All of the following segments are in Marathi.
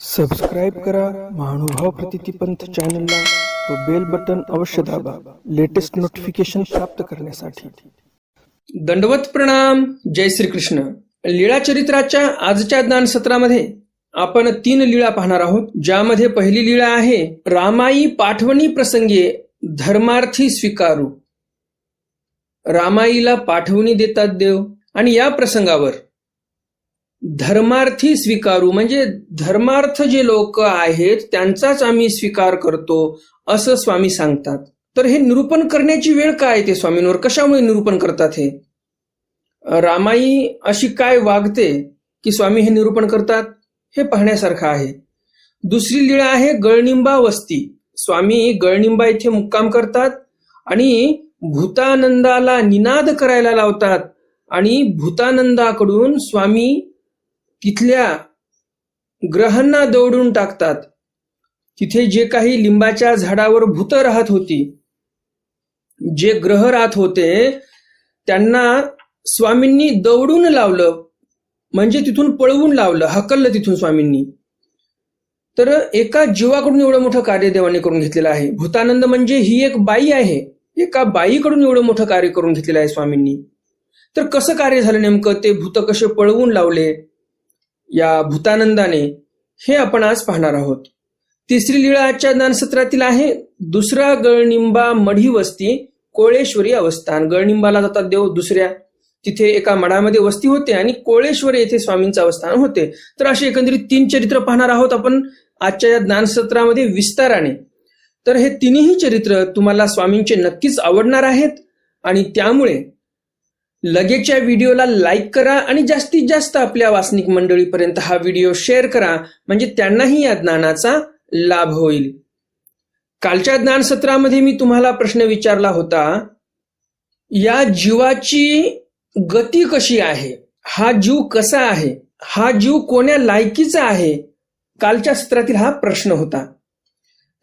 सबस्क्राईब करा महानुभाव प्रतिपंथ चॅनलला व बेल बटन अवश्य दाबा लेटेस्ट नोटिफिकेशन प्राप्त करण्यासाठी। दंडवत प्रणाम। जय श्री कृष्ण। लीळा चरित्राच्या आजच्या ज्ञान सत्रामध्ये आपण 3 लीळा पाहणार आहोत, ज्यामध्ये पहिली लीळा आहे रामाई पाठवणी प्रसंगे धर्मार्थी स्वीकारू। रामाईला पाठवणी देतात देव आणि या प्रसंगावर धर्मार्थी स्वीकारू म्हणजे धर्मार्थ जे लोक आहेत त्यांचाच आम्ही स्वीकार करतो असं स्वामी सांगतात। तर हे निरूपण करण्याची वेळ काय ते स्वामींवर कशामुळे निरूपण करतात? हे रामाई अशी काय वागते की स्वामी हे निरूपण करतात हे पाहण्यासारखं आहे। दुसरी लीळा आहे गळनिंबा वस्ती। स्वामी गळनिंबा इथे मुक्काम करतात आणि भूतानंदाला निनाद करायला लावतात आणि भूतानंदाकडून स्वामी तिथल्या ग्रहांना दौडून टाकतात। तिथे जे काही लिंबाच्या झाडावर भूत राहत होती, जे ग्रह राहत होते, त्यांना स्वामींनी दौडून लावलं, म्हणजे तिथून पळवून लावलं, हकललं तिथून स्वामींनी। तर एका जीवाकडून एवढं मोठं कार्य देवाने करून घेतलेलं आहे। भूतानंद म्हणजे ही एक बाई आहे, एका बाईकडून एवढं मोठं कार्य करून घेतलेलं आहे स्वामींनी। तर कसं कार्य झालं नेमकं, ते भूत कसे पळवून लावले या भूतानंदाने, हे आपण आज पाहणार आहोत। तिसरी लीळा आजच्या ज्ञानसत्रातील आहे दुसरा गळनिंबा मढी वस्ती कोळेश्वरी अवस्थान। गळनिंबाला जातात देव दुसऱ्या, तिथे एका मठामध्ये वस्ती होते आणि कोळेश्वर येथे स्वामींचं अवस्थान होते। तर असे एकंदरीत 3 चरित्र पाहणार आहोत आपण आजच्या या ज्ञानसत्रामध्ये विस्ताराने। तर हे तिन्ही चरित्र तुम्हाला स्वामींचे नक्कीच आवडणार आहेत आणि त्यामुळे लगेचच्या व्हिडिओला लाईक करा आणि जास्तीत जास्त आपल्या वासनिक मंडळीपर्यंत हा व्हिडिओ शेअर करा, म्हणजे त्यांनाही या ज्ञानाचा लाभ होईल। कालच्या ज्ञान सत्रामध्ये मी तुम्हाला प्रश्न विचारला होता, या जीवाची गती कशी आहे, हा जीव कसा आहे, हा जीव कोण्या लायकीचा आहे, कालच्या सत्रातील हा प्रश्न होता।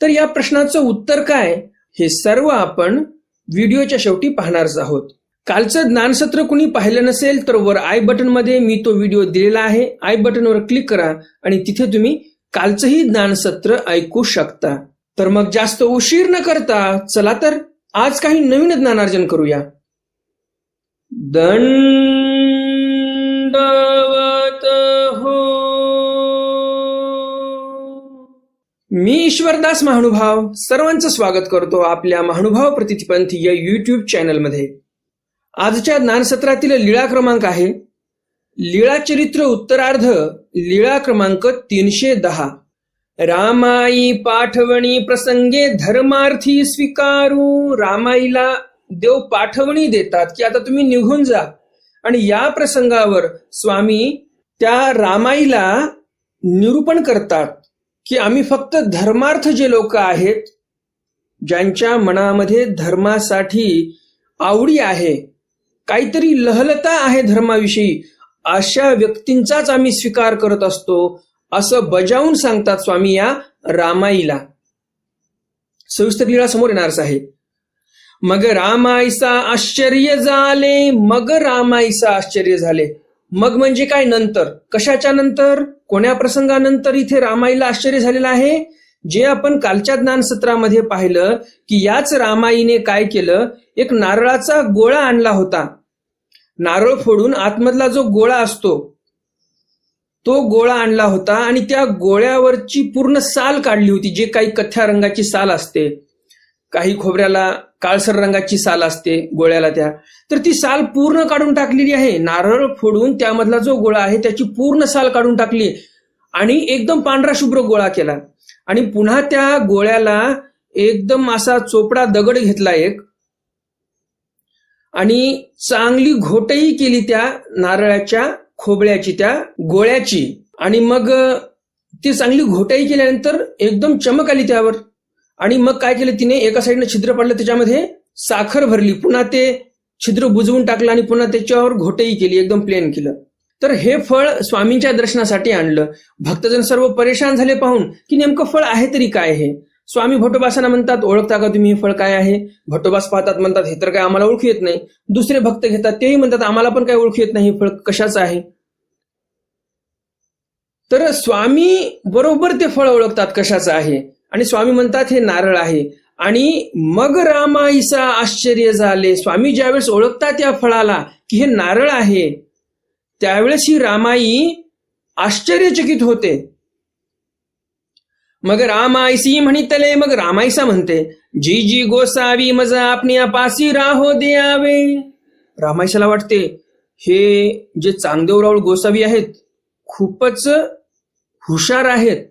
तर या प्रश्नाचं उत्तर काय हे सर्व आपण व्हिडिओच्या शेवटी पाहणारच आहोत। कालचं ज्ञानसत्र कुणी पाहिलं नसेल तर वर आय बटन मध्ये मी तो व्हिडिओ दिलेला आहे, आय बटनवर क्लिक करा आणि तिथे तुम्ही कालचंही ज्ञानसत्र ऐकू शकता। तर मग जास्त उशीर न करता चला तर आज काही नवीन ज्ञानार्जन करूया। दंडवत हो। मी ईश्वरदास महानुभाव सर्वांचं स्वागत करतो आपल्या महानुभाव प्रतिपंथ या युट्यूब चॅनलमध्ये। आजच्या ज्ञानसत्रातील लीळा क्रमांक आहे लीळा चरित्र उत्तरार्ध, लीळा क्रमांक 310 रामाई पाठवणी प्रसंगे धर्मार्थी स्वीकारू। रामाईला देव पाठवणी देतात की आता तुम्ही निघून जा, आणि या प्रसंगावर स्वामी त्या रामाईला निरूपण करतात की आम्ही फक्त धर्मार्थ जे लोक आहेत, ज्यांच्या मनामध्ये धर्मासाठी आवडी आहे, काहीतरी लहलता आहे धर्माविषयी, अशा व्यक्तींचाच आम्ही स्वीकार करत असतो असं बजावून सांगतात स्वामी या रामाईला। सविस्तर लीळा समोर येणारच आहे। मग रामाईसा आश्चर्य झाले, मग रामाईसा आश्चर्य झाले। मग म्हणजे काय? नंतर। कशाच्या नंतर? कोण्या प्रसंगानंतर इथे रामाईला आश्चर्य झालेलं आहे? जे आपण कालच्या ज्ञानसत्रामध्ये पाहिलं की याच रामाईने काय केलं, एक नारळाचा गोळा आणला होता। नारळ फोडून आतमधला जो गोळा असतो तो गोळा आणला होता आणि त्या गोळ्यावरची पूर्ण साल काढली होती, जे काही कथ्या रंगाची साल असते, काही खोबऱ्याला काळसर रंगाची साल असते गोळ्याला त्या, तर ती साल पूर्ण काढून टाकलेली आहे। नारळ फोडून त्यामधला जो गोळा आहे त्याची पूर्ण साल काढून टाकली आणि एकदम पांढरा शुभ्र गोळा केला आणि पुन्हा त्या गोळ्याला एकदम असा चोपडा दगड घेतला एक आणि चांगली घोटही केली त्या नारळाच्या खोबळ्याची, त्या गोळ्याची, आणि मग ती चांगली घोटाई केल्यानंतर एकदम चमक आली त्यावर। आणि मग काय केलं तिने, एका साईडनं छिद्र पडलं, त्याच्यामध्ये साखर भरली, पुन्हा ते छिद्र बुजवून टाकलं आणि पुन्हा त्याच्यावर घोटही केली, एकदम प्लेन केलं। तर हे फळ स्वामींच्या दर्शनासाठी आणलं। भक्तजन सर्व परेशान झाले पाहून की नेमकं फळ आहे तरी काय हे। स्वामी भट्टोबासांना म्हणतात, ओळखता का तुम्ही हे फळ काय आहे? भट्टोबास पाहतात, म्हणतात हे तर काय आम्हाला ओळखू येत नाही। दुसरे भक्त घेतात, तेही म्हणतात आम्हाला पण काय ओळखू येत नाही हे फळ कशाचं आहे। तर स्वामी बरोबर ते फळ ओळखतात कशाचं आहे, आणि स्वामी म्हणतात हे नारळ आहे. आणि मग रामाईसा आश्चर्य झाले. स्वामी ज्यावेळेस ओळखतात या फळाला की हे नारळ आहे, त्यावेळेस ही रामाई आश्चर्यचकित होते. मग रामाईसी म्हणितले, मग रामाईसा म्हणते, जी जी गोसावी मज आपल्या पासी राहो द्यावे. रामाईसाला वाटते हे जे चांगदेवराव गोसावी आहेत खूपच हुशार आहेत,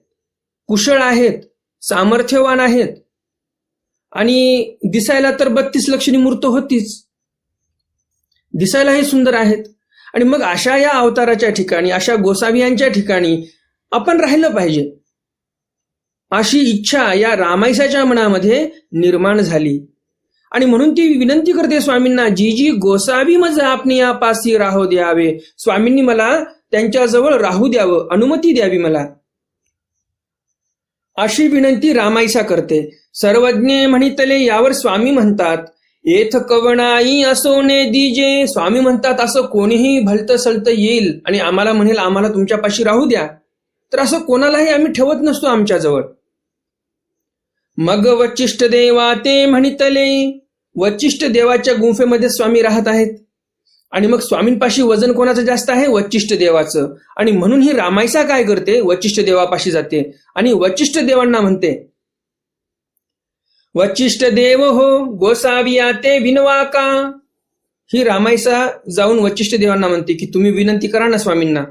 कुशळ आहेत, सामर्थ्यवान आहेत, आणि दिसायला तर 32 लक्षणी मूर्त होतीच, दिसायलाही सुंदर आहेत. आणि मग अशा या अवताराच्या ठिकाणी, अशा गोसावियांच्या ठिकाणी आपण राहिलं पाहिजे, अशी इच्छा या रामाईसाच्या मनामध्ये निर्माण झाली. आणि म्हणून ती विनंती करते स्वामींना, जी जी गोसावी मज आपणी या पासी राहू द्यावे. स्वामींनी मला त्यांच्याजवळ राहू द्यावं, अनुमती द्यावी मला, अशी विनंती रामाईसा करते. सर्वज्ञ म्हणितले, यावर स्वामी म्हणतात, येथ कवणाई असोने दिजे. स्वामी म्हणतात असं कोणीही भलतं सलतं येईल आणि आम्हाला म्हणेल आम्हाला तुमच्यापाशी राहू द्या, तर असं कोणालाही आम्ही ठेवत नसतो आमच्याजवळ. मग वचिष्ठ देवा ते म्हणितले, वचिष्ठ देवाच्या गुंफेमध्ये स्वामी राहत आहेत. आणि मग स्वामींपाशी वजन कोणाचं जास्त आहे? वचिष्ठ देवाचं. आणि म्हणून ही रामाईसा काय करते, वचिष्ठ देवापाशी जाते आणि वचिष्ठ देवांना म्हणते, वचिष्ठ देव हो गोसाविया ते विनवा का. ही रामाईसा जाऊन वचिष्ठ देवांना म्हणते की तुम्ही विनंती करा ना स्वामींना,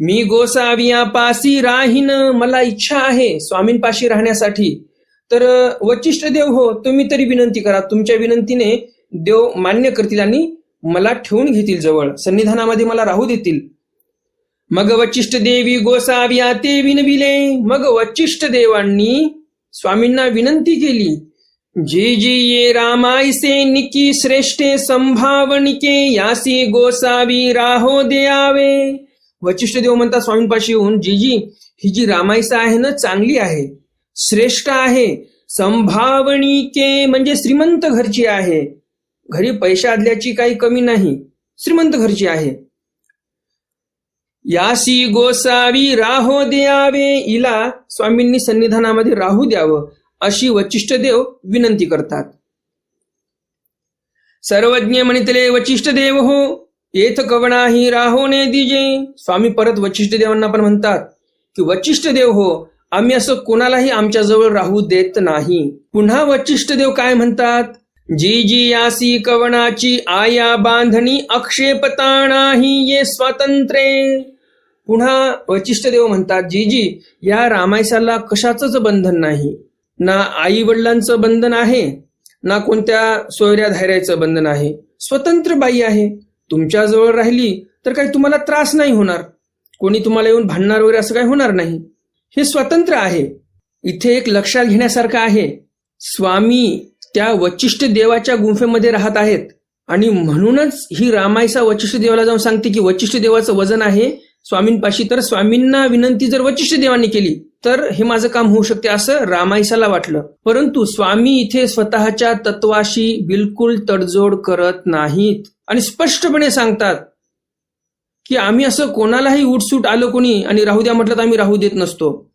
मी गोसाविया पासी राहीन, मला इच्छा आहे स्वामींपाशी राहण्यासाठी. तर वचिष्ठ देव हो, तुम्ही तरी विनंती करा, तुमच्या विनंतीने देव मान्य करतील आणि मला ठेवून घेतील जवळ, सन्निधानामध्ये मला राहू देतील. मग वचिष्ठ देवी गोसाविया ते विनविले. मग वचिष्ठ देवांनी स्वामींना विनंती केली, जी जी ये रामाईसे निकी श्रेष्ठे संभावनिके यासी गोसावी राहो द्यावे. वचिष्ठ देव म्हणतात स्वामींपाशी येऊन, जी जी ही जी रामाईसा आहे ना चांगली आहे, श्रेष्ठ आहे, संभावनिके म्हणजे श्रीमंत घरची आहे, घरी पैशा आदल्याची काही कमी नाही, श्रीमंत घरची आहे. यासी गोसावी राहो द्यावे, इला स्वामींनी सन्निधानामध्ये राहू द्यावं अशी वचिष्ठ देव विनंती करतात. सर्वज्ञ म्हणितले, वचिष्ठ देव हो येथ कवणाही राहोने दिजे. स्वामी परत वचिष्ठ देवांना पण म्हणतात की वचिष्ठ देव हो, आम्ही असं कोणालाही आमच्या जवळ राहू देत नाही. पुन्हा वचिष्ठ देव काय म्हणतात, जी जी यासी कवणाची आया बांधणी आक्षेपताणाही ये स्वातंत्र्य. पुन्हा वचिष्ठ देव म्हणतात, जी जी या रामाईसाला कशाचंच बंधन नाही, ना आई वडिलांचं बंधन आहे, ना कोणत्या सोयऱ्या धायऱ्याचं बंधन आहे, स्वतंत्र बाई आहे. तुमच्याजवळ राहिली तर काही तुम्हाला त्रास नाही होणार, कोणी तुम्हाला येऊन भांडणार वगैरे असं काही होणार नाही, हे स्वतंत्र आहे. इथे एक लक्षात घेण्यासारखं आहे, स्वामी त्या वचिष्ठ देवाच्या गुंफेमध्ये राहत आहेत आणि म्हणूनच ही रामाईसा वचिष्ठ देवाला जाऊन सांगते की वचिष्ठ देवाचं वजन आहे स्वामींपाशी, तर स्वामींना विनंती जर वचिष्ठ देवांनी केली तर हे माझं काम होऊ शकते असं रामाईसाला वाटलं. परंतु स्वामी इथे स्वतःच्या तत्वाशी बिलकुल तडजोड करत नाहीत आणि स्पष्टपणे सांगतात की आम्ही असं कोणालाही उठसूट आलं कोणी आणि राहू द्या म्हटलं तर आम्ही राहू देत नसतो.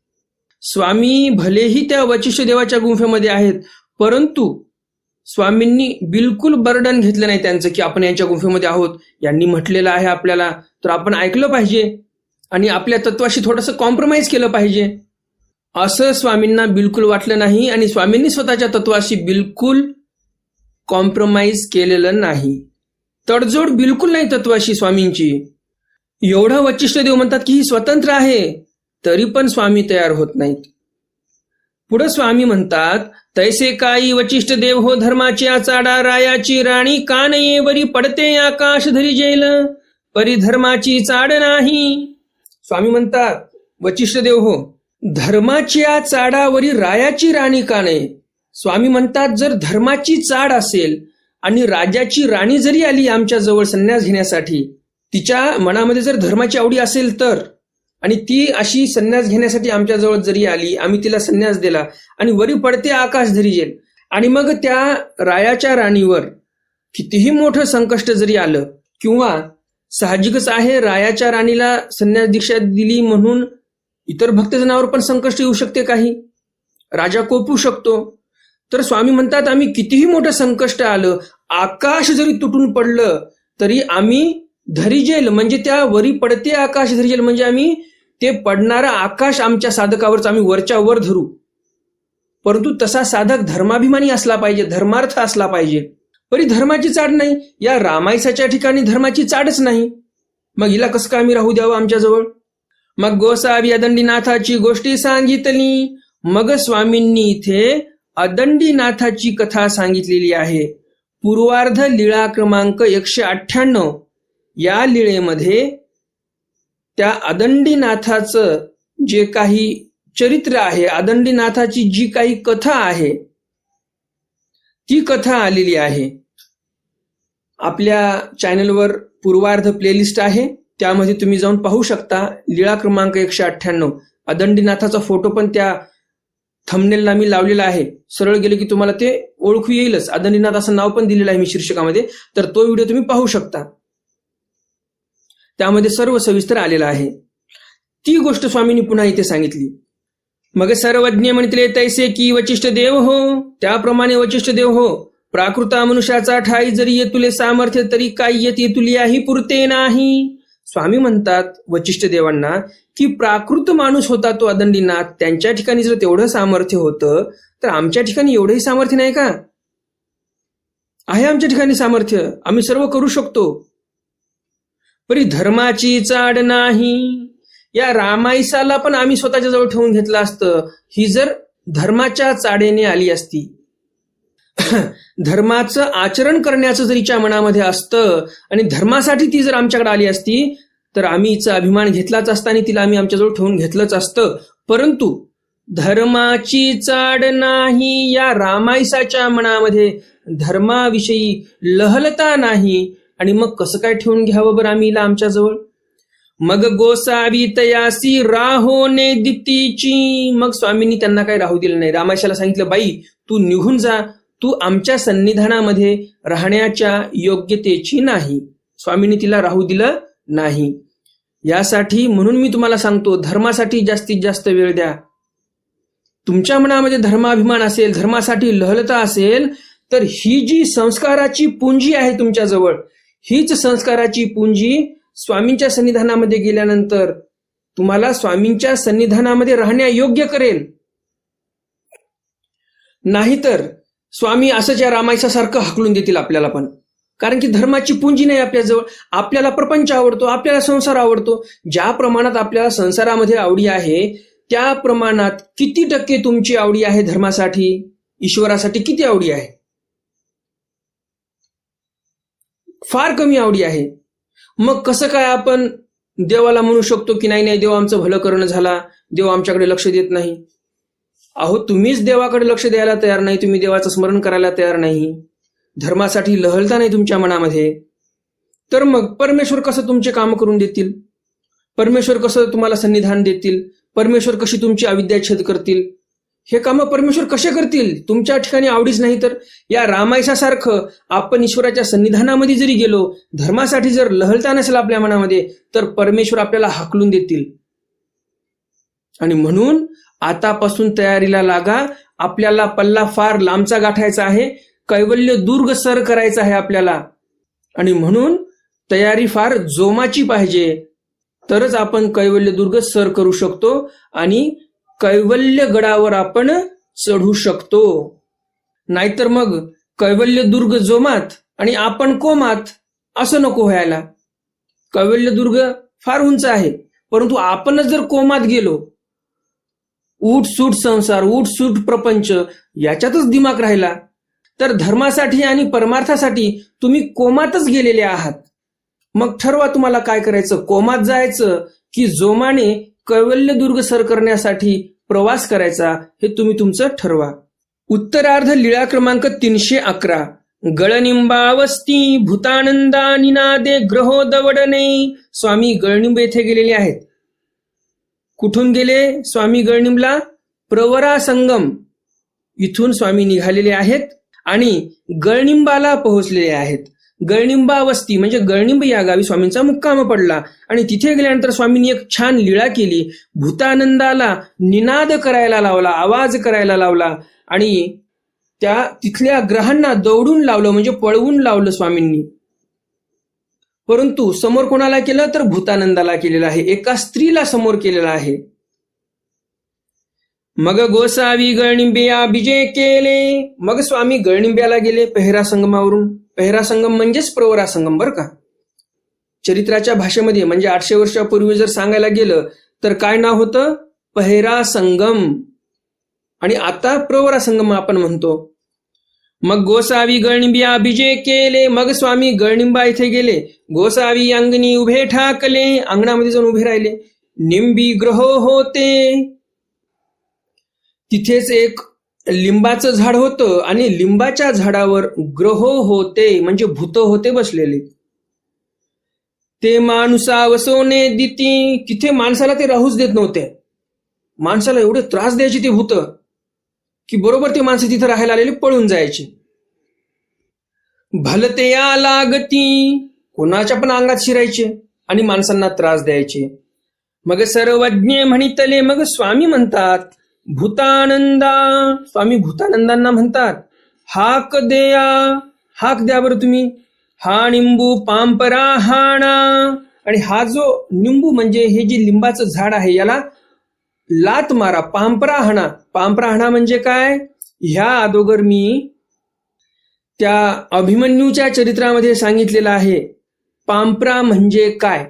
स्वामी भलेही त्या वचिष्ठ देवाच्या गुंफेमध्ये आहेत, परंतु स्वामींनी बिलकुल बर्डन घेतलं नाही त्यांचं की आपण यांच्या गुंफेमध्ये आहोत, यांनी म्हटलेलं आहे आपल्याला तर आपण ऐकलं पाहिजे आणि आपल्या तत्वाशी थोडंसं कॉम्प्रोमाइज केलं पाहिजे, असं स्वामींना बिलकुल वाटलं नाही. आणि स्वामींनी स्वतःच्या तत्वाशी बिलकुल कॉम्प्रोमाइज केलेलं नाही, तडजोड बिलकुल नाही तत्वाशी स्वामींची. एवढं वचिष्ठ देव म्हणतात की ही स्वतंत्र आहे, तरी पण स्वामी तयार होत नाहीत. पुढे स्वामी म्हणतात, तैसे काही वचिष्ठ देव हो धर्माच्या चाडा रायाची राणी कानये वरी पडते आकाश धरी जेल परी धर्माची चाड नाही. स्वामी म्हणतात वचिष्ठ देव हो, धर्माच्या चाडावरी रायाची राणी कानये. स्वामी म्हणतात जर धर्माची चाड असेल आणि राजाची राणी जरी आली आमच्या जवळ संन्यास घेण्यासाठी, तिच्या मनामध्ये जर धर्माची आवडी असेल तर, आणि ती अशी संन्यास घेण्यासाठी आमच्या जवळ जरी आली, आम्ही तिला संन्यास दिला आणि वरी पडते आकाश धरी जेल, आणि मग त्या रायाच्या राणीवर कितीही मोठं संकष्ट जरी आलं, किंवा साहजिकच आहे रायाच्या राणीला संन्यास दीक्षा दिली म्हणून इतर भक्तजनावर पण संकट येऊ शकते, काही राजा कोपू शकतो. तर स्वामी म्हणतात आम्ही कितीही मोठं संकट आलं, आकाश जरी तुटून पडलं तरी आम्ही धरिजेल, म्हणजे त्या वरी पडते आकाश धरिजेल, म्हणजे आम्ही ते पडणारा आकाश आमच्या साधकावरच आम्ही वरच्या वर धरू. परंतु तसा साधक धर्माभिमानी असला पाहिजे, धर्मार्थ असला पाहिजे. परी धर्माची चाड नाही, या रामायसाच्या ठिकाणी धर्माची चाडच नाही. मग हिला कसं काय आम्ही राहू द्यावं आमच्याजवळ? मग गोसावी अदंडीनाथाची गोष्टी सांगितली. मग स्वामींनी इथे अदंडीनाथाची कथा सांगितलेली आहे. पूर्वार्ध लीळा क्रमांक 198. या लीळेमध्ये त्या अदंडीनाथाचं जे काही चरित्र आहे, अदंडीनाथाची जी काही कथा आहे, ती कथा आलेली आहे. आपल्या चॅनलवर पूर्वार्ध प्लेलिस्ट आहे, त्यामध्ये तुम्ही जाऊन पाहू शकता. लीळा क्रमांक 198. अदंडीनाथाचा फोटो पण त्या थंबनेलला मी लावलेला आहे. सरळ गेले की तुम्हाला ते ओळखू येईलच. अदंडीनाथ असं नाव पण दिलेलं आहे मी शीर्षकामध्ये, तर तो व्हिडिओ तुम्ही पाहू शकता. त्यामध्ये सर्व सविस्तर आलेला आहे. ती गोष्ट स्वामींनी पुन्हा इथे सांगितली. मग सर्वज्ञ म्हणतले तैसे की वचिष्ठ देव हो, त्याप्रमाणे वचिष्ठ देव हो. प्राकृता मनुष्याचा ठाई जरी येतुले सामर्थ्य, तरी काय येत येतुलियाही पुरते नाही. स्वामी म्हणतात वचिष्ठ देवांना की प्राकृत माणूस होता तो अदंडीनाथ, त्यांच्या ठिकाणी जर तेवढं सामर्थ्य होतं तर आमच्या ठिकाणी एवढंही सामर्थ्य नाही का? आहे आमच्या ठिकाणी सामर्थ्य, आम्ही सर्व करू शकतो. परी धर्माची चाड नाही. या रामायसाला पण आम्ही स्वतःच्या जवळ ठेवून घेतलं असतं. ही जर धर्माच्या चाडेने आली असती, धर्माचं आचरण करण्याचं जर हिच्या मनामध्ये असतं आणि धर्मासाठी ती जर आमच्याकडे आली असती तर आम्ही हिचा अभिमान घेतलाच असता आणि तिला आम्ही आमच्याजवळ ठेवून घेतलंच असतं. परंतु धर्माची चाड नाही. या रामायसाच्या मनामध्ये धर्माविषयी लहलता नाही, आणि मग कसं काय ठेवून घ्यावं बरं आम्ही हिला आमच्याजवळ? मग गोसावी तयासी राहोने दितीची. मग स्वामींनी त्यांना काही राहू दिलं नाही. रामायसाला सांगितलं, बाई तू निघून जा, तू आमच्या सन्निधानामध्ये राहण्याच्या योग्यतेची नाही. स्वामींनी तिला राहू दिलं नाही. यासाठी म्हणून मी तुम्हाला सांगतो, धर्मासाठी जास्तीत जास्त वेळ द्या. तुमच्या मनामध्ये धर्माभिमान असेल, धर्मासाठी लहलता असेल, तर ही जी संस्काराची पुंजी आहे तुमच्याजवळ, हीच संस्काराची पुंजी स्वामींच्या सन्निधानामध्ये गेल्यानंतर तुम्हाला स्वामींच्या सन्निधानामध्ये राहण्यायोग्य करेल. नाहीतर स्वामी असंच या रामायसासारखं हाकलून देतील आपल्याला पण. कारण की धर्माची पुंजी नाही आपल्याजवळ. आपल्याला प्रपंच आवडतो, आपल्याला संसार आवडतो. ज्या प्रमाणात आपल्याला संसारामध्ये आवडी आहे, त्या प्रमाणात किती टक्के तुमची आवडी आहे धर्मासाठी, ईश्वरासाठी किती आवडी आहे? फार कमी आवडी आहे. मग कसं काय आपण देवाला म्हणू शकतो की नाही देव आमचं भलं करणं झाला, देव आमच्याकडे लक्ष देत नाही? अहो, तुम्हीच देवाकडे लक्ष द्यायला तयार नाही, तुम्ही देवाचं स्मरण करायला तयार नाही, धर्मासाठी लहलता नाही तुमच्या मनामध्ये, तर मग परमेश्वर कसं तुमचे काम करून देतील? परमेश्वर कसं तुम्हाला सन्निधान देतील? परमेश्वर कशी तुमची अविद्या छेद करतील? हे कामं परमेश्वर कसे करतील तुमच्या ठिकाणी आवडीच नाही तर? या रामायसासारखं आपण ईश्वराच्या सन्निधानामध्ये जरी गेलो, धर्मासाठी जर लहलता नसेल आपल्या मनामध्ये, तर परमेश्वर आपल्याला हाकलून देतील. आणि म्हणून आतापासून तयारीला लागा. आपल्याला पल्ला फार लांबचा गाठायचा आहे, कैवल्य दुर्ग सर करायचा आहे आपल्याला. आणि म्हणून तयारी फार जोमाची पाहिजे, तरच आपण कैवल्य दुर्ग सर करू शकतो आणि कैवल्य गडावर आपण चढू शकतो. नाहीतर मग कैवल्य दुर्ग जोमात आणि आपण कोमात, असं नको व्हायला. कैवल्य दुर्ग फार उंच आहे, परंतु आपणच जर कोमात गेलो, उठसूट संसार, उठसूट प्रपंच याच्यातच दिमाग राहिला, तर धर्मासाठी आणि परमार्थासाठी तुम्ही कोमातच गेलेले आहात. मग ठरवा तुम्हाला काय करायचं, कोमात जायचं की जोमाने कैवल्य दुर्ग सर करण्यासाठी प्रवास करायचा, हे तुम्ही तुमचं ठरवा. उत्तरार्ध लीळा क्रमांक 311. गळनिंबावस्ती भूतानंदा निनादे ग्रहो दवडणे. स्वामी गळनिंब येथे गेलेले आहेत. कुठून गेले स्वामी गळनिंबला? प्रवरा संगम इथून स्वामी निघालेले आहेत आणि गळनिंबाला पोहोचलेले आहेत. गळनिंबा वस्ती म्हणजे गळनिंब या गावी स्वामींचा मुक्काम पडला. आणि तिथे गेल्यानंतर स्वामींनी एक छान लीळा केली. भूतानंदाला निनाद करायला लावला, आवाज करायला लावला आणि त्या तिथल्या ग्रहांना दौडून लावलं म्हणजे पळवून लावलं स्वामींनी. परंतु समोर कोणाला केलं तर भूतानंदाला केलेलं आहे, एका स्त्रीला समोर केलेला आहे. मग गोसावी गळनिंबिया बिजे केले. मग स्वामी गळनिंब्याला गेले पेहरा संगमावरून. पेहरा संगम म्हणजेच प्रवरा संगम बरं का. चरित्राच्या भाषेमध्ये म्हणजे 800 वर्षापूर्वी जर सांगायला गेलं तर काय नाव होतं? पेहरा संगम. आणि आता प्रवरा संगम आपण म्हणतो. मग गोसावी गळनिंबिया बिजे केले. मग स्वामी गळनिंबा इथे गेले. गोसावी अंगणी उभे ठाकले, अंगणामध्ये जाऊन उभे राहिले. निंबी ग्रह होते, तिथेच एक लिंबाचं झाड होतं आणि लिंबाच्या झाडावर ग्रह होते म्हणजे भूत होते बसलेले. ते माणसा वसवणे दिती, तिथे माणसाला ते राहूच देत नव्हते. माणसाला एवढे त्रास द्यायचे ते भूत की बरोबर ते माणसं तिथे राहायला आलेले पळून जायचे. भलते या लागती, कोणाच्या पण अंगात शिरायचे आणि माणसांना त्रास द्यायचे. मग सर्वज्ञ म्हणितले. मग स्वामी म्हणतात भूतानंदा, स्वामी भूतानंदांना म्हणतात हाक द्या, हाक द्या बरं तुम्ही. हा निंबू पांपरा हाणा. आणि हा जो निंबू म्हणजे हे जे लिंबाचं झाड आहे याला लात मारा, पांपरा हाणा. पांपरा हाणा म्हणजे काय? ह्या अगोदर मी त्या अभिमन्यूच्या चरित्रामध्ये सांगितलेलं आहे पांपरा म्हणजे काय,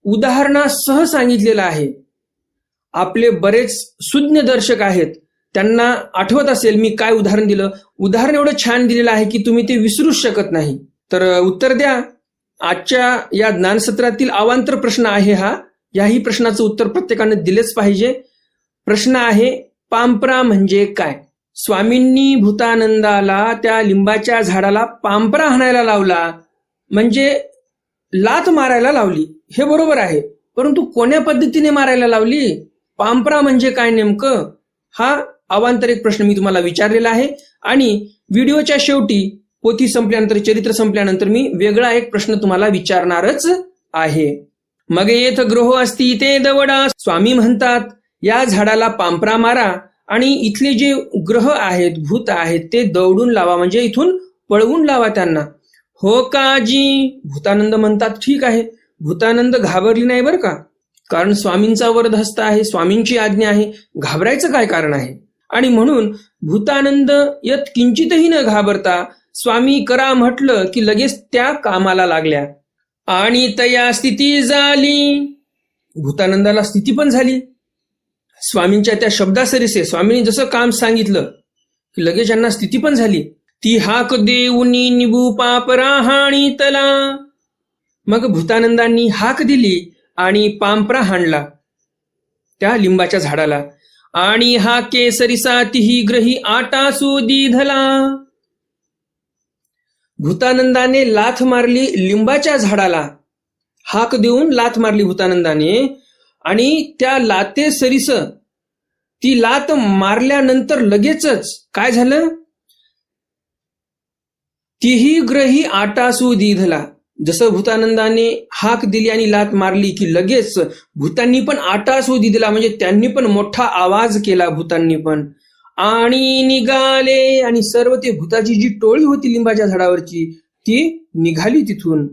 उदाहरणासह सांगितलेलं आहे. आपले बरेच सुज्ञ दर्शक आहेत, त्यांना आठवत असेल मी काय उदाहरण दिलं. उदाहरण एवढं छान दिलेलं आहे की तुम्ही ते विसरूच शकत नाही. तर उत्तर द्या. आजच्या या ज्ञानसत्रातील अवांतर प्रश्न आहे हा. याही प्रश्नाचं उत्तर प्रत्येकाने दिलेच पाहिजे. प्रश्न आहे पांपरा म्हणजे काय? स्वामींनी भूतानंदाला त्या लिंबाच्या झाडाला पांपरा हाणायला लावला म्हणजे लात मारायला लावली, हे बरोबर आहे. परंतु कोण्या पद्धतीने मारायला लावली? पांपरा म्हणजे काय नेमकं? हा अवांतर एक प्रश्न मी तुम्हाला विचारलेला आहे. आणि व्हिडिओच्या शेवटी पोथी संपल्यानंतर, चरित्र संपल्यानंतर मी वेगळा एक प्रश्न तुम्हाला विचारणारच आहे. मग येथ ग्रह असती ते दवडा. स्वामी म्हणतात या झाडाला पांपरा मारा आणि इथले जे ग्रह आहेत, भूत आहेत ते दौडून लावा म्हणजे इथून पळवून लावा त्यांना. हो काजी. भूतानंद म्हणतात ठीक आहे. भूतानंद घाबरली नाही बरं का, कारण स्वामींचा वरदहस्त आहे, स्वामींची आज्ञा आहे, घाबरायचं काय कारण आहे. आणि म्हणून भूतानंद यत किंचितही न घाबरता स्वामी करा म्हटलं की लगेच त्या कामाला लागल्या. आणि तया स्थिती झाली. भूतानंदाला स्थिती पण झाली. स्वामींच्या त्या शब्दासरीसे स्वामींनी जसं काम सांगितलं की लगेच यांना स्थिती पण झाली. ती हाक देऊनी निबू पापरा हाणी तला. मग भूतानंदांनी हाक दिली आणि पांपरा हाणला त्या लिंबाच्या झाडाला. आणि हा केसरिसा तिही ग्रही आटासू दिधला. भूतानंदाने लाथ मारली लिंबाच्या झाडाला, हाक देऊन लाथ मारली भूतानंदाने. आणि त्या लाते सरीस ती लात मारल्यानंतर लगेचच काय झालं? तिही ग्रही आटासू दिधला. जसं भूतानंदाने हाक दिली आणि लात मारली की लगेच भूतांनी पण आटासू दिला म्हणजे त्यांनी पण मोठा आवाज केला भूतांनी पण. आणि निघाले. आणि सर्व ते भूताची जी टोळी होती लिंबाच्या झाडावरची ती निघाली तिथून.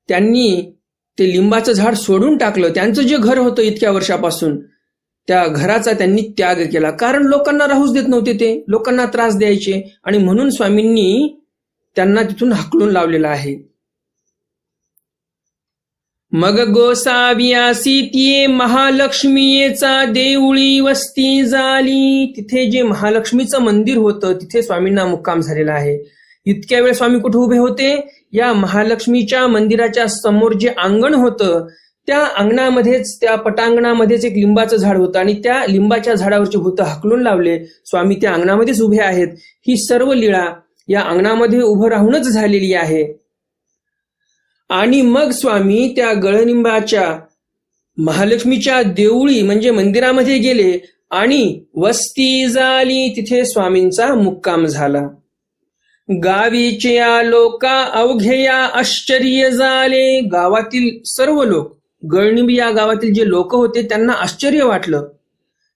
त्यांनी ते लिंबाचं झाड सोडून टाकलं. त्यांचं जे घर होतं इतक्या वर्षापासून त्या घराचा त्यांनी त्याग केला, कारण लोकांना राहूच देत नव्हते, ते लोकांना त्रास द्यायचे. आणि म्हणून स्वामींनी त्यांना तिथून हाकलून लावलेलं आहे. मग गोसावियासी तिये महालक्ष्मीचा देऊळी वस्ती झाली. तिथे जे महालक्ष्मीचं मंदिर होतं तिथे स्वामींना मुक्काम झालेला आहे. इतक्या वेळ स्वामी कुठे उभे होते? या महालक्ष्मीच्या मंदिराच्या समोर जे अंगण होतं त्या अंगणामध्येच, त्या पटांगणामध्येच एक लिंबाचं झाड होतं आणि त्या लिंबाच्या झाडावरचे भूत हाकलून लावले. स्वामी त्या अंगणामध्येच उभे आहेत. ही सर्व लीळा या अंगणामध्ये उभं राहूनच झालेली आहे. आणि मग स्वामी त्या गळनिंबाच्या महालक्ष्मीच्या देऊळी म्हणजे मंदिरामध्ये गेले आणि वस्ती झाली. तिथे स्वामींचा मुक्काम झाला. गावीच्या लोका अवघेया आश्चर्य झाले. गावातील सर्व लोक, गळनिंबी या गावातील जे लोक होते त्यांना आश्चर्य वाटलं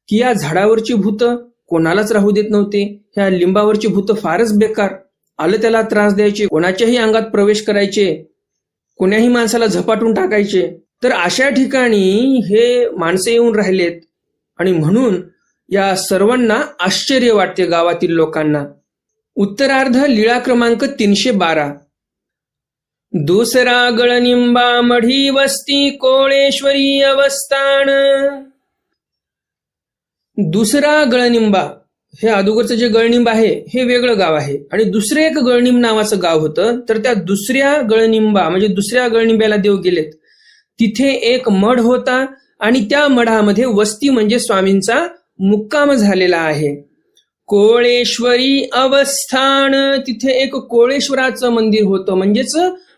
की या झाडावरची भूत कोणालाच राहू देत नव्हते. ह्या लिंबावरची भूत फारच बेकार, आलं त्याला त्रास द्यायचे, कोणाच्याही अंगात प्रवेश करायचे, कोण्याही माणसाला झपाटून टाकायचे. तर अशा ठिकाणी हे माणसे येऊन राहिलेत आणि म्हणून या सर्वांना आश्चर्य वाटते गावातील लोकांना. उत्तरार्ध लीळा क्रमांक 312. दुसरा गळनिंबा मढी वस्ती कोळेश्वरी अवस्थान. दुसरा गळनिंबा हे अगोदरचं जे गळनिंब आहे हे वेगळं गाव आहे आणि दुसरे एक गळनिंब नावाचं गाव होतं. तर त्या दुसऱ्या गळनिंबा म्हणजे दुसऱ्या गळनिंब्याला देव गेलेत. तिथे एक मढ होता आणि त्या मढामध्ये वस्ती म्हणजे स्वामींचा मुक्काम झालेला आहे. कोळेश्वरी अवस्थान, तिथे एक कोळेश्वराचं मंदिर होतं, म्हणजेच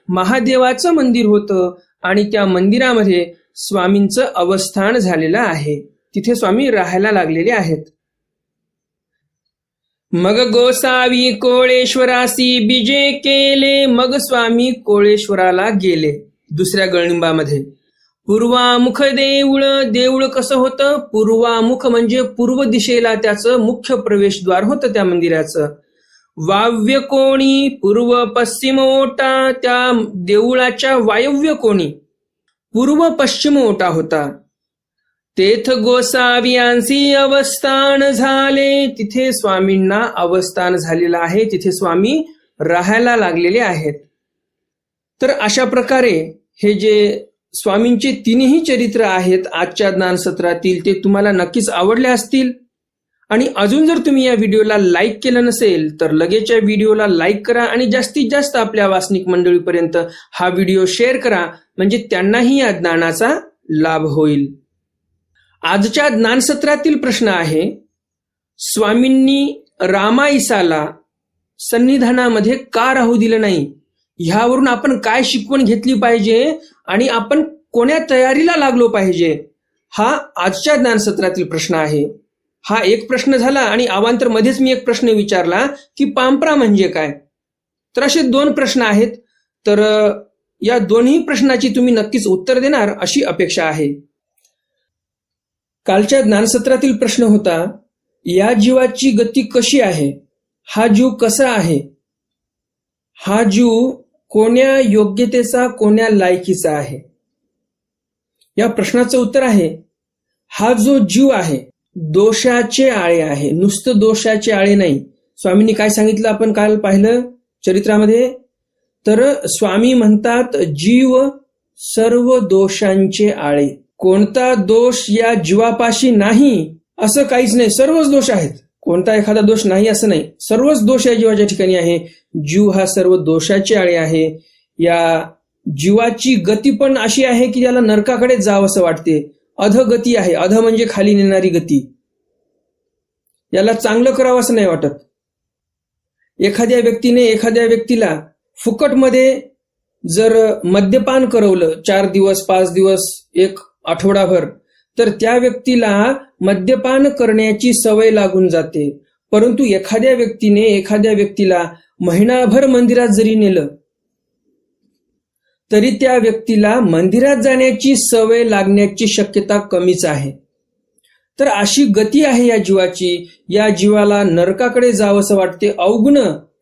महादेवाचं मंदिर होतं आणि त्या मंदिरामध्ये स्वामींचं अवस्थान झालेलं आहे. तिथे स्वामी राहायला लागलेले आहेत. मग गोसावी कोळेश्वरासी बीजे केले. मग स्वामी कोळेश्वराला गेले. दुसऱ्या गळनिंबामध्ये पूर्वामुख देऊळ. देऊळ कसं होतं? पूर्वामुख म्हणजे पूर्व दिशेला त्याचं मुख्य प्रवेशद्वार होतं त्या मंदिराचं. वाव्य कोणी, पूर्व पश्चिम ओटा. त्या देऊळाच्या वायव्य कोणी पूर्व पश्चिम ओटा होता. तेथ गोसावियांसी अवस्थान झाले. तिथे स्वामींना अवस्थान झालेलं आहे, तिथे स्वामी राहायला लागलेले आहेत. तर अशा प्रकारे हे जे स्वामींचे तिन्ही चरित्र आहेत आजच्या ज्ञानसत्रातील ते तुम्हाला नक्कीच आवडले असतील. आणि अजून जर तुम्ही या व्हिडिओला लाईक केलं नसेल तर लगेच या व्हिडिओला लाईक करा आणि जास्तीत जास्त आपल्या वासनिक मंडळीपर्यंत हा व्हिडिओ शेअर करा, म्हणजे त्यांनाही या ज्ञानाचा लाभ होईल. आजच्या ज्ञानसत्रातील प्रश्न आहे, स्वामींनी रामाईसाला सन्निधानामध्ये का राहू दिलं नाही? ह्यावरून आपण काय शिकवण घेतली पाहिजे आणि आपण कोण्या तयारीला लागलो पाहिजे, हा आजच्या ज्ञानसत्रातील प्रश्न आहे. हा एक प्रश्न झाला आणि अवांतर मध्येच मी एक प्रश्न विचारला की पांपरा म्हणजे काय. तर असे 2 प्रश्न आहेत. तर या दोन्ही प्रश्नाची तुम्ही नक्कीच उत्तर देणार अशी अपेक्षा आहे. कालच्या ज्ञानसत्रातील प्रश्न होता, या जीवाची गती कशी आहे? हा जीव कसा आहे? हा जीव कोण्या योग्यतेचा, कोण्या लायकीचा आहे? या प्रश्नाचं उत्तर आहे, हा जो जीव आहे दोषाचे आळे आहे. नुसतं दोषाचे आळे नाही. स्वामींनी काय सांगितलं आपण काल पाहिलं चरित्रामध्ये? तर स्वामी म्हणतात, जीव सर्व दोषांचे आळे. कोणता दोष या जीवापाशी नाही असं काहीच नाही, सर्वच दोष आहेत. कोणता एखादा दोष नाही असं नाही, सर्वच दोष या जीवाच्या ठिकाणी आहे. जीव हा सर्व दोषाचे आळे आहे. या जीवाची गती पण अशी आहे की त्याला नरकाकडे जावं असं वाटते. अधगती आहे. अध म्हणजे खाली नेणारी गती. याला चांगलं करावं असं नाही वाटत. एखाद्या व्यक्तीने एखाद्या व्यक्तीला फुकटमध्ये जर मद्यपान करवलं 4 दिवस 5 दिवस 1 आठवडाभर, तर त्या व्यक्तीला मद्यपान करण्याची सवय लागून जाते. परंतु एखाद्या व्यक्तीने एखाद्या व्यक्तीला महिनाभर मंदिरात जरी नेलं तरी त्या व्यक्तीला मंदिरात जाण्याची सवय लागण्याची शक्यता कमीच आहे. तर अशी गती आहे या जीवाची. या जीवाला नरकाकडे जावंसं वाटते. अवगुण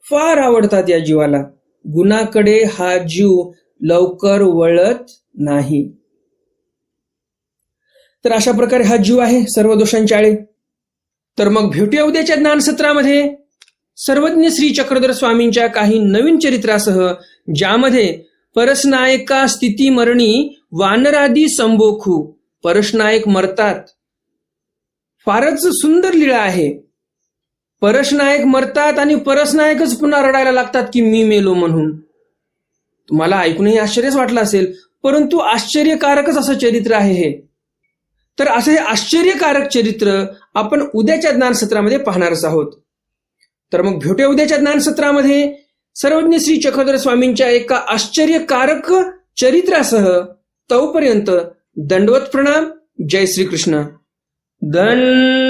फार आवडतात या जीवाला. गुणाकडे हा जीव लवकर वळत नाही. तर अशा प्रकारे हा जीव आहे सर्व दोषांचे आळे. तर मग भेटूया उद्याच्या ज्ञानसत्रामध्ये सर्वज्ञ श्री चक्रधर स्वामींच्या काही नवीन चरित्रासह, ज्यामध्ये परसनायका स्थिती मरणी वानरादी संबोखू. परसनायक मरतात. फारच सुंदर लीळा आहे. परसनायक मरतात आणि परसनायकच पुन्हा रडायला लागतात की मी मेलो म्हणून. तुम्हाला ऐकूनही आश्चर्यच वाटलं असेल, परंतु आश्चर्यकारकच असं चरित्र आहे हे. तर असं हे आश्चर्यकारक चरित्र आपण उद्याच्या ज्ञानसत्रामध्ये पाहणारच आहोत. तर मग भेटूया उद्याच्या ज्ञानसत्रामध्ये सर्वज्ञ श्री चक्रधर स्वामींच्या एका आश्चर्यकारक चरित्रासह. तोपर्यंत दंडवत प्रणाम. जय श्री कृष्ण. दंड